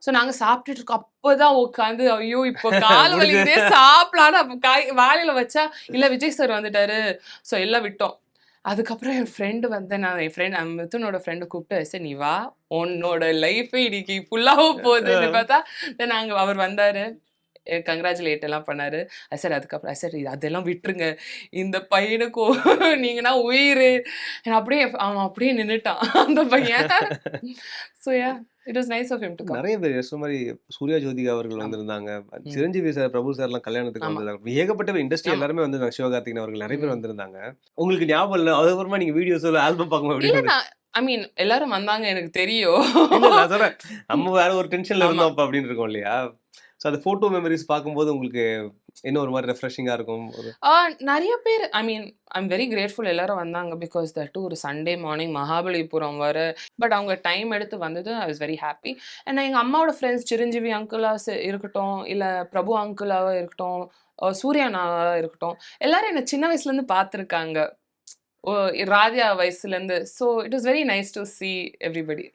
So நாங்க சாப்பிட்டுட்டு இருக்கோம். அப்பதான் உட்காந்து ஐயோ இப்போ கால் முடிஞ்சு வலிக்குதே சாப்பிடலான்னு அப்ப வாயில வச்சா இல்ல விஜய் சார் வந்துட்டாரு. ஸோ எல்லாம் விட்டோம். அதுக்கப்புறம் என் ஃப்ரெண்டு வந்து நான் என் ஃப்ரெண்ட் மிதுனோட ஃப்ரெண்டு கூப்பிட்டு சரி நீ வா உன்னோட லைஃபே இன்னைக்கு ஃபுல்லாகவும் போகுதுன்னு பார்த்தா நாங்கள் அவர் வந்தாரு கங்க்ராச்சுலேட் எல்லாம் பண்ணாரு. சார் அதுக்கப்புறம் சார் அதெல்லாம் விட்டுருங்க இந்த பையனுக்கு நீங்கன்னா உயிர் அப்படியே அவன் அப்படியே நின்னுட்டான் அந்த பையன். So ya it was nice of him to come. நிறைய பேர் சொன்ன மாதிரி சூர்யா ஜோதிகா அவர்கள் ஆமா. வந்திருந்தாங்க. ம். சிரஞ்சீவி சார், பிரபு சார்லாம் கல்யாணத்துக்கு ஆமா. வந்திருந்தாங்க. ஏகப்பட்ட பேர் இண்டஸ்ட்ரி ஆமா. எல்லாருமே வந்திருந்தாங்க. சிவகார்த்திகேயன் அவர்கள் நிறைய பேர் ம். வந்திருந்தாங்க. உங்களுக்கு ஞாபகம் இல்ல. அதுக்கப்புறமா நீங்க வீடியோஸ் ஆல்பம் பார்க்கும்போது எப்படி இல்ல இருந்தது? நான் ஐ மீன் எல்லாரும் வந்தாங்க எனக்கு தெரியும். இல்ல நான் சொல்றேன். நம்ம வேற ஒரு டென்ஷன்ல ஆமா. இருந்தோம் அப்ப அப்படின்னு இருக்கோம் இல்லையா? ஸோ அந்த ஃபோட்டோ மெமரீஸ் பார்க்கும்போது உங்களுக்கு என்ன ஒரு மாரி ரெஃப்ரெஷிங்கா இருக்கும்? ஒரு நெறைய பேர் ஐ மீன் ஐ அம் வெரி கிரேட்ஃபுல் எல்லாரும் வந்தாங்க. பிகாஸ் தட் டூ ஒரு சண்டே மார்னிங் மகாபலிபுரம் வர. பட் அவங்க டைம் எடுத்து வந்தது I was very happy. And எங்க அம்மாவோட ஃப்ரெண்ட்ஸ் சிரஞ்சீவி அங்கிளா இருக்கட்டும், இல்ல பிரபு அங்கிளாவா இருக்கட்டும், சூர்யா அண்ணாவா இருக்கட்டும், எல்லாரும் என்ன சின்ன வயசுலேருந்து பார்த்துருக்காங்க. ஓ ராதியா வயசுலேருந்து. So it was very nice to see everybody.